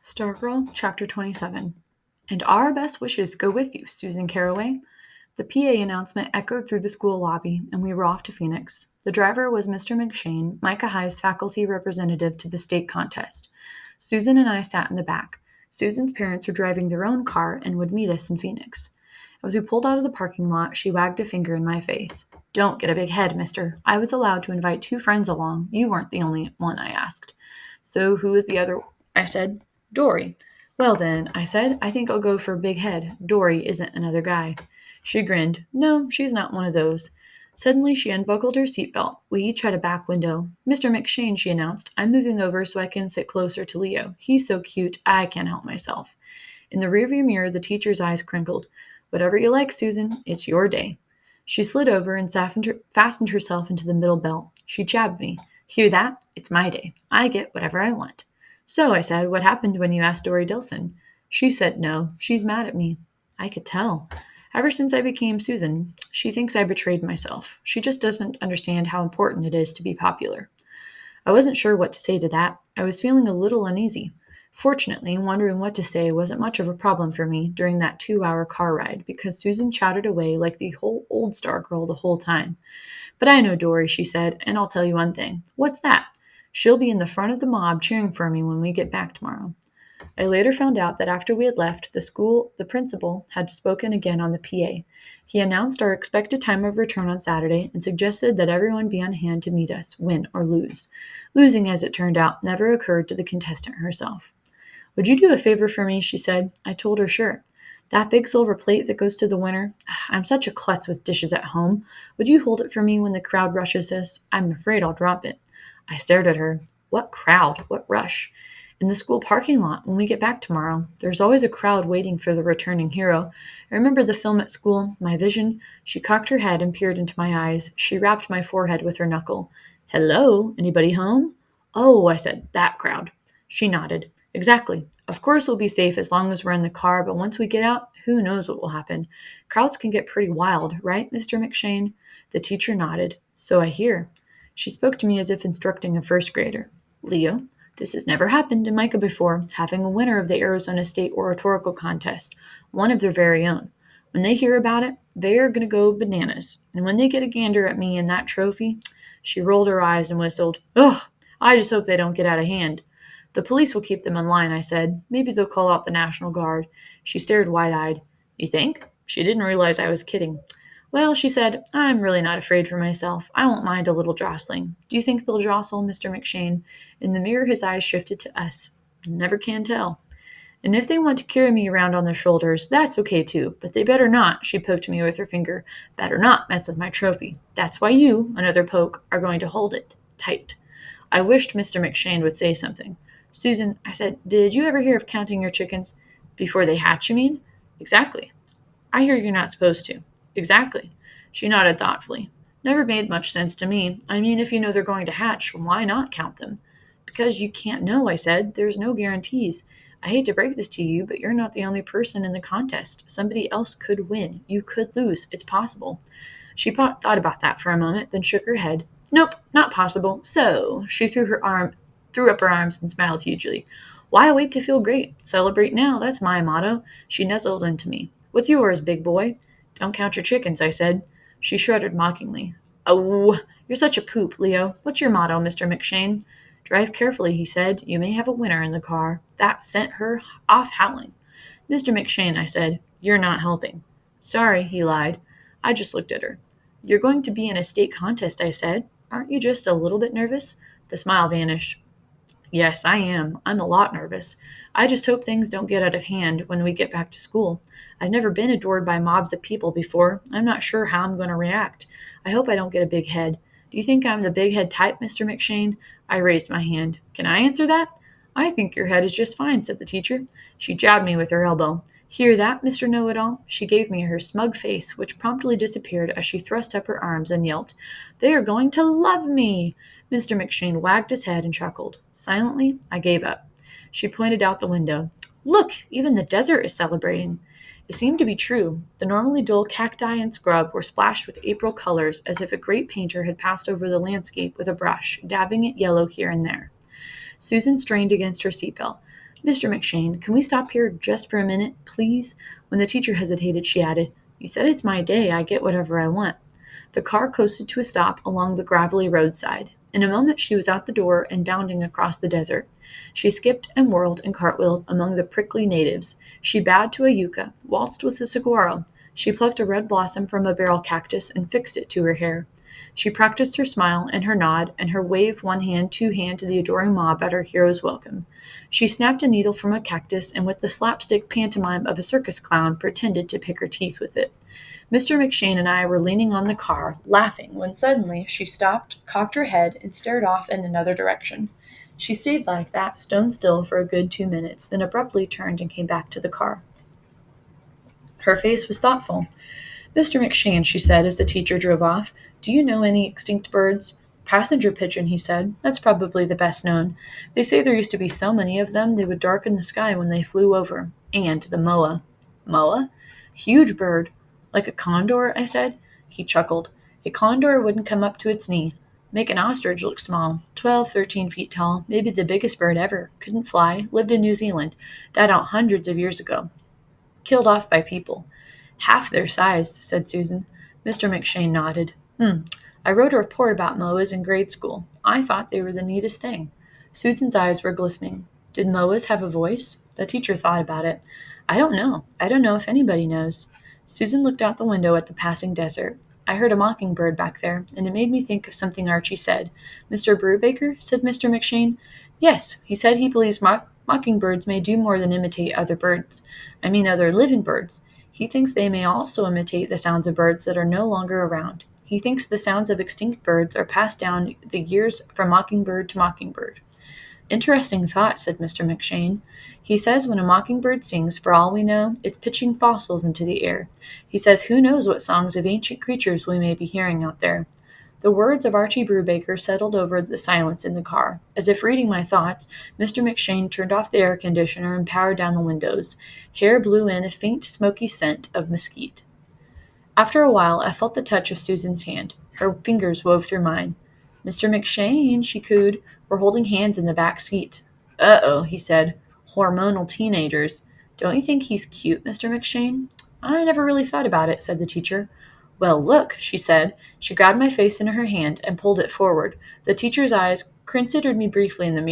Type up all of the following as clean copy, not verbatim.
Stargirl, Chapter 27. And our best wishes go with you, Susan Caraway. The PA announcement echoed through the school lobby, and we were off to Phoenix. The driver was Mr. McShane, Micah High's faculty representative to the state contest. Susan and I sat in the back. Susan's parents were driving their own car and would meet us in Phoenix. As we pulled out of the parking lot, she wagged a finger in my face. "Don't get a big head, mister. I was allowed to invite 2 friends along. You weren't the only one," I asked. "So who is the other?" I said. "Dory." "Well then," I said, "I think I'll go for big head. Dory isn't another guy." She grinned. "No, she's not one of those." Suddenly, she unbuckled her seatbelt. We each had a back window. "Mr. McShane," she announced, "I'm moving over so I can sit closer to Leo. He's so cute, I can't help myself." In the rearview mirror, the teacher's eyes crinkled. "Whatever you like, Susan. It's your day." She slid over and fastened herself into the middle belt. She jabbed me. "Hear that? It's my day. I get whatever I want." "So," I said, "what happened when you asked Dory Dilson?" She said no. She's mad at me. I could tell. Ever since I became Susan, she thinks I betrayed myself. She just doesn't understand how important it is to be popular. I wasn't sure what to say to that. I was feeling a little uneasy. Fortunately, wondering what to say wasn't much of a problem for me during that 2-hour car ride because Susan chattered away like the whole old Stargirl the whole time. "But I know Dory," she said, "and I'll tell you one thing." "What's that?" "She'll be in the front of the mob cheering for me when we get back tomorrow." I later found out that after we had left, the principal had spoken again on the PA. He announced our expected time of return on Saturday and suggested that everyone be on hand to meet us, win or lose. Losing, as it turned out, never occurred to the contestant herself. "Would you do a favor for me?" she said. I told her sure. "That big silver plate that goes to the winner? I'm such a klutz with dishes at home. Would you hold it for me when the crowd rushes us? I'm afraid I'll drop it." I stared at her. "What crowd? What rush?" "In the school parking lot when we get back tomorrow. There's always a crowd waiting for the returning hero. I remember the film at school, My Vision." She cocked her head and peered into my eyes. She rapped my forehead with her knuckle. "Hello? Anybody home?" "Oh," I said, "that crowd." She nodded. "Exactly. Of course we'll be safe as long as we're in the car, but once we get out, who knows what will happen. Crowds can get pretty wild, right, Mr. McShane?" The teacher nodded. "So I hear." She spoke to me as if instructing a first grader. "Leo, this has never happened in Micah before, having a winner of the Arizona State Oratorical Contest, one of their very own. When they hear about it, they're going to go bananas. And when they get a gander at me and that trophy," she rolled her eyes and whistled, "Ugh, I just hope they don't get out of hand." "The police will keep them in line," I said. "Maybe they'll call out the National Guard." She stared wide-eyed. "You think?" She didn't realize I was kidding. "Well," she said, "I'm really not afraid for myself. I won't mind a little jostling. Do you think they'll jostle, Mr. McShane?" In the mirror, his eyes shifted to us. "Never can tell." "And if they want to carry me around on their shoulders, that's okay too. But they better not," she poked me with her finger, "better not mess with my trophy. That's why you," another poke, "are going to hold it tight." I wished Mr. McShane would say something. "Susan," I said, "did you ever hear of counting your chickens?" "Before they hatch, you mean?" "Exactly." "I hear you're not supposed to." "Exactly." She nodded thoughtfully. "Never made much sense to me. I mean, if you know they're going to hatch, why not count them?" "Because you can't know," I said. "There's no guarantees. I hate to break this to you, but you're not the only person in the contest. Somebody else could win. You could lose. It's possible." She thought about that for a moment, then shook her head. "Nope, not possible. So," she threw up her arms and smiled hugely. "Why wait to feel great? Celebrate now. That's my motto." She nuzzled into me. "What's yours, big boy?" "Don't count your chickens," I said. She shuddered mockingly. "Oh, you're such a poop, Leo. What's your motto, Mr. McShane?" "Drive carefully," he said. "You may have a winner in the car." That sent her off howling. "Mr. McShane," I said, "you're not helping." "Sorry," he lied. I just looked at her. "You're going to be in a state contest," I said. "Aren't you just a little bit nervous?" The smile vanished. "Yes, I am. I'm a lot nervous. I just hope things don't get out of hand when we get back to school. I've never been adored by mobs of people before. I'm not sure how I'm going to react. I hope I don't get a big head. Do you think I'm the big head type, Mr. McShane?" I raised my hand. "Can I answer that?" "I think your head is just fine," said the teacher. She jabbed me with her elbow. "Hear that, Mr. Know-It-All?" She gave me her smug face, which promptly disappeared as she thrust up her arms and yelped, "They are going to love me!" Mr. McShane wagged his head and chuckled. Silently, I gave up. She pointed out the window. "Look, even the desert is celebrating." It seemed to be true. The normally dull cacti and scrub were splashed with April colors as if a great painter had passed over the landscape with a brush, dabbing it yellow here and there. Susan strained against her seatbelt. Mr. McShane, can we stop here just for a minute, please? When the teacher hesitated, she added, You said it's my day. I get whatever I want. The car coasted to a stop along the gravelly roadside. In a moment she was out the door and bounding across the desert. She skipped and whirled and cartwheeled among the prickly natives. She bowed to a yucca, waltzed with a saguaro. She plucked a red blossom from a barrel cactus and fixed it to her hair. She practiced her smile and her nod and her wave one hand, two hand to the adoring mob at her hero's welcome. She snapped a needle from a cactus and with the slapstick pantomime of a circus clown pretended to pick her teeth with it. Mr. McShane and I were leaning on the car, laughing, when suddenly she stopped, cocked her head, and stared off in another direction. She stayed like that, stone still, for a good 2 minutes, then abruptly turned and came back to the car. Her face was thoughtful. Mr. McShane, she said as the teacher drove off, do you know any extinct birds? Passenger pigeon, he said. That's probably the best known. They say there used to be so many of them they would darken the sky when they flew over. And the moa. Moa? Huge bird. Like a condor, I said. He chuckled. A condor wouldn't come up to its knee. Make an ostrich look small. 12, 13 feet tall. Maybe the biggest bird ever. Couldn't fly. Lived in New Zealand. Died out hundreds of years ago. Killed off by people. Half their size, said Susan. Mr. McShane nodded. I wrote a report about moas in grade school. I thought they were the neatest thing. Susan's eyes were glistening. Did moas have a voice? The teacher thought about it. I don't know. I don't know if anybody knows. Susan looked out the window at the passing desert. I heard a mockingbird back there, and it made me think of something Archie said. Mr. Brubaker? Said Mr. McShane. Yes, he said he believes mockingbirds may do more than imitate other birds. I mean other living birds. He thinks they may also imitate the sounds of birds that are no longer around. He thinks the sounds of extinct birds are passed down the years from mockingbird to mockingbird. Interesting thought, said Mr. McShane. He says when a mockingbird sings, for all we know, it's pitching fossils into the air. He says who knows what songs of ancient creatures we may be hearing out there. The words of Archie Brubaker settled over the silence in the car. As if reading my thoughts, Mr. McShane turned off the air conditioner and powered down the windows. Hair blew in a faint, smoky scent of mesquite. After a while, I felt the touch of Susan's hand. Her fingers wove through mine. Mr. McShane, she cooed. We're holding hands in the back seat. Uh-oh, he said. Hormonal teenagers. Don't you think he's cute, Mr. McShane? I never really thought about it, said the teacher. Well, look, she said. She grabbed my face in her hand and pulled it forward. The teacher's eyes considered me briefly in the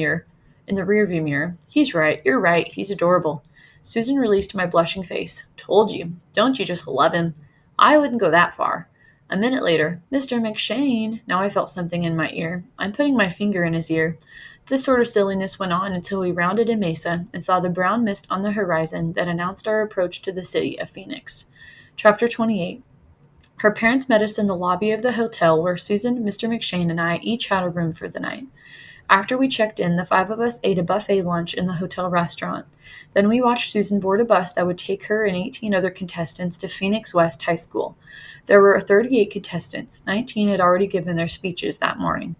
rearview mirror. He's right, you're right, he's adorable. Susan released my blushing face. Told you. Don't you just love him? I wouldn't go that far. A minute later, Mr. McShane. Now I felt something in my ear. I'm putting my finger in his ear. This sort of silliness went on until we rounded a mesa and saw the brown mist on the horizon that announced our approach to the city of Phoenix. Chapter 28. Her parents met us in the lobby of the hotel where Susan, Mr. McShane, and I each had a room for the night. After we checked in, the 5 of us ate a buffet lunch in the hotel restaurant. Then we watched Susan board a bus that would take her and 18 other contestants to Phoenix West High School. There were 38 contestants. 19 had already given their speeches that morning.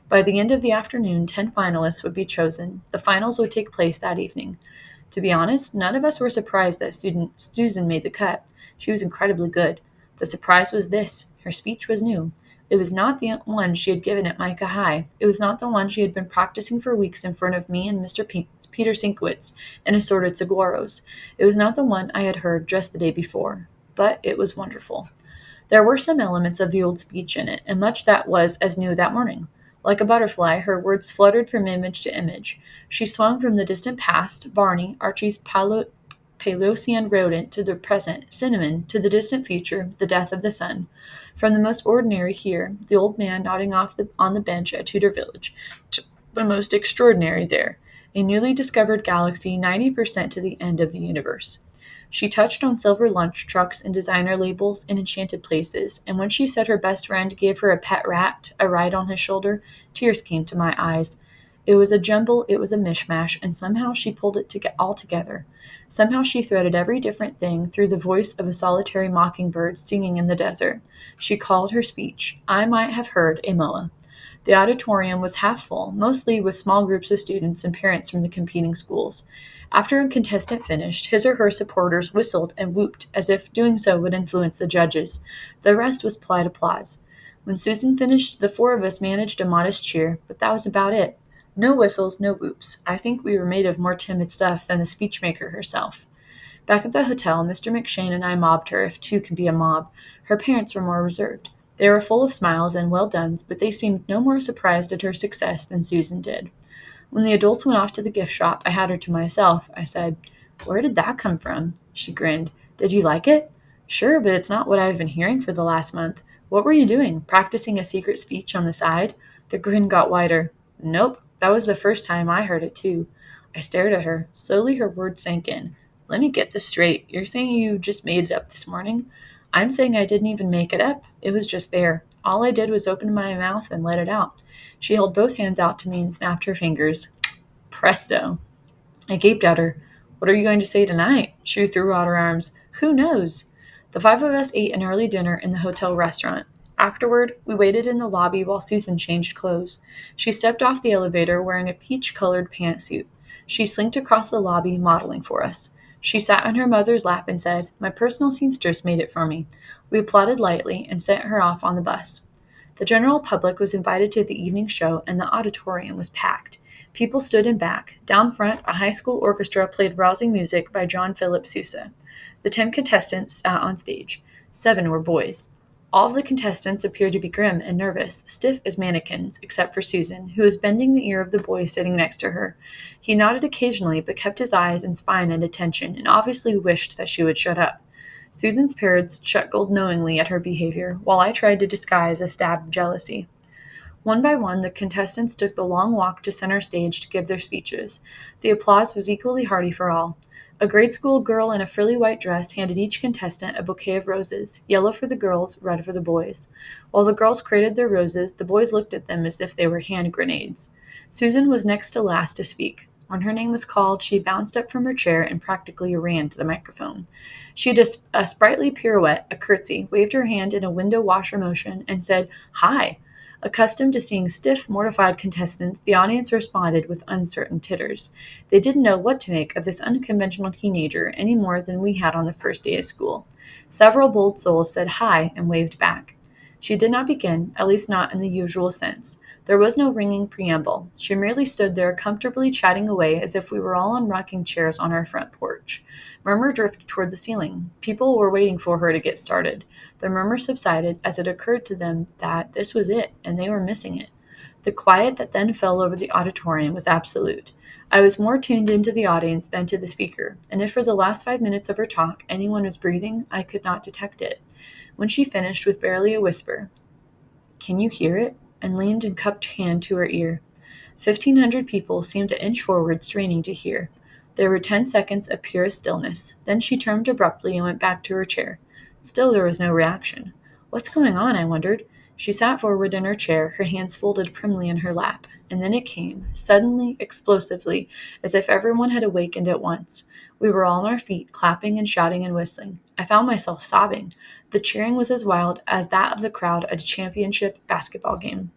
By the end of the afternoon, 10 finalists would be chosen. The finals would take place that evening. To be honest, none of us were surprised that Susan made the cut. She was incredibly good. The surprise was this. Her speech was new. It was not the one she had given at Micah High. It was not the one she had been practicing for weeks in front of me and Mr. Peter Sienkiewicz and assorted saguaros. It was not the one I had heard just the day before. But it was wonderful. There were some elements of the old speech in it, and much that was as new that morning. Like a butterfly, her words fluttered from image to image. She swung from the distant past, Barney, Archie's Paleocene rodent, to the present, Cinnamon, to the distant future, the death of the sun. From the most ordinary here, the old man nodding on the bench at Tudor Village, to the most extraordinary there, a newly discovered galaxy 90% to the end of the universe. She touched on silver lunch trucks and designer labels and enchanted places, and when she said her best friend gave her a pet rat, a ride on his shoulder, tears came to my eyes. It was a jumble, it was a mishmash, and somehow she pulled it all together. Somehow she threaded every different thing through the voice of a solitary mockingbird singing in the desert. She called her speech, I Might Have Heard a Moa. The auditorium was half full, mostly with small groups of students and parents from the competing schools. After a contestant finished, his or her supporters whistled and whooped as if doing so would influence the judges. The rest was polite applause. When Susan finished, the 4 of us managed a modest cheer, but that was about it. No whistles, no whoops. I think we were made of more timid stuff than the speechmaker herself. Back at the hotel, Mr. McShane and I mobbed her, if two can be a mob. Her parents were more reserved. They were full of smiles and well dones, but they seemed no more surprised at her success than Susan did. When the adults went off to the gift shop, I had her to myself. I said, "Where did that come from?" She grinned. "Did you like it?" "Sure, but it's not what I've been hearing for the last month." "What were you doing? Practicing a secret speech on the side?" The grin got wider. "Nope, that was the first time I heard it, too." I stared at her. Slowly her words sank in. "Let me get this straight. You're saying you just made it up this morning?" "I'm saying I didn't even make it up. It was just there. All I did was open my mouth and let it out." She held both hands out to me and snapped her fingers. Presto. I gaped at her. "What are you going to say tonight?" She threw out her arms. "Who knows?" The five of us ate an early dinner in the hotel restaurant. Afterward, we waited in the lobby while Susan changed clothes. She stepped off the elevator wearing a peach-colored pantsuit. She slinked across the lobby, modeling for us. She sat on her mother's lap and said, "My personal seamstress made it for me." We applauded lightly and sent her off on the bus. The general public was invited to the evening show, and the auditorium was packed. People stood in back. Down front, a high school orchestra played rousing music by John Philip Sousa. The 10 contestants sat on stage. 7 were boys. All of the contestants appeared to be grim and nervous, stiff as mannequins, except for Susan, who was bending the ear of the boy sitting next to her. He nodded occasionally, but kept his eyes and spine at attention, and obviously wished that she would shut up. Susan's parents chuckled knowingly at her behavior, while I tried to disguise a stab of jealousy. One by one, the contestants took the long walk to center stage to give their speeches. The applause was equally hearty for all. A grade school girl in a frilly white dress handed each contestant a bouquet of roses, yellow for the girls, red for the boys. While the girls crated their roses, the boys looked at them as if they were hand grenades. Susan was next to last to speak. When her name was called, she bounced up from her chair and practically ran to the microphone. She did a sprightly pirouette, a curtsy, waved her hand in a window washer motion, and said, "Hi." Accustomed to seeing stiff, mortified contestants, the audience responded with uncertain titters. They didn't know what to make of this unconventional teenager any more than we had on the first day of school. Several bold souls said hi and waved back. She did not begin, at least not in the usual sense. There was no ringing preamble. She merely stood there comfortably chatting away as if we were all on rocking chairs on our front porch. Murmur drifted toward the ceiling. People were waiting for her to get started. The murmur subsided as it occurred to them that this was it, and they were missing it. The quiet that then fell over the auditorium was absolute. I was more tuned into the audience than to the speaker, and if for the last 5 minutes of her talk anyone was breathing, I could not detect it. When she finished with barely a whisper, "Can you hear it?" and leaned and cupped hand to her ear. 1,500 people seemed to inch forward, straining to hear. There were 10 seconds of purest stillness. Then she turned abruptly and went back to her chair. Still there was no reaction. What's going on, I wondered. She sat forward in her chair, her hands folded primly in her lap. And then it came, suddenly, explosively, as if everyone had awakened at once. We were all on our feet, clapping and shouting and whistling. I found myself sobbing. The cheering was as wild as that of the crowd at a championship basketball game.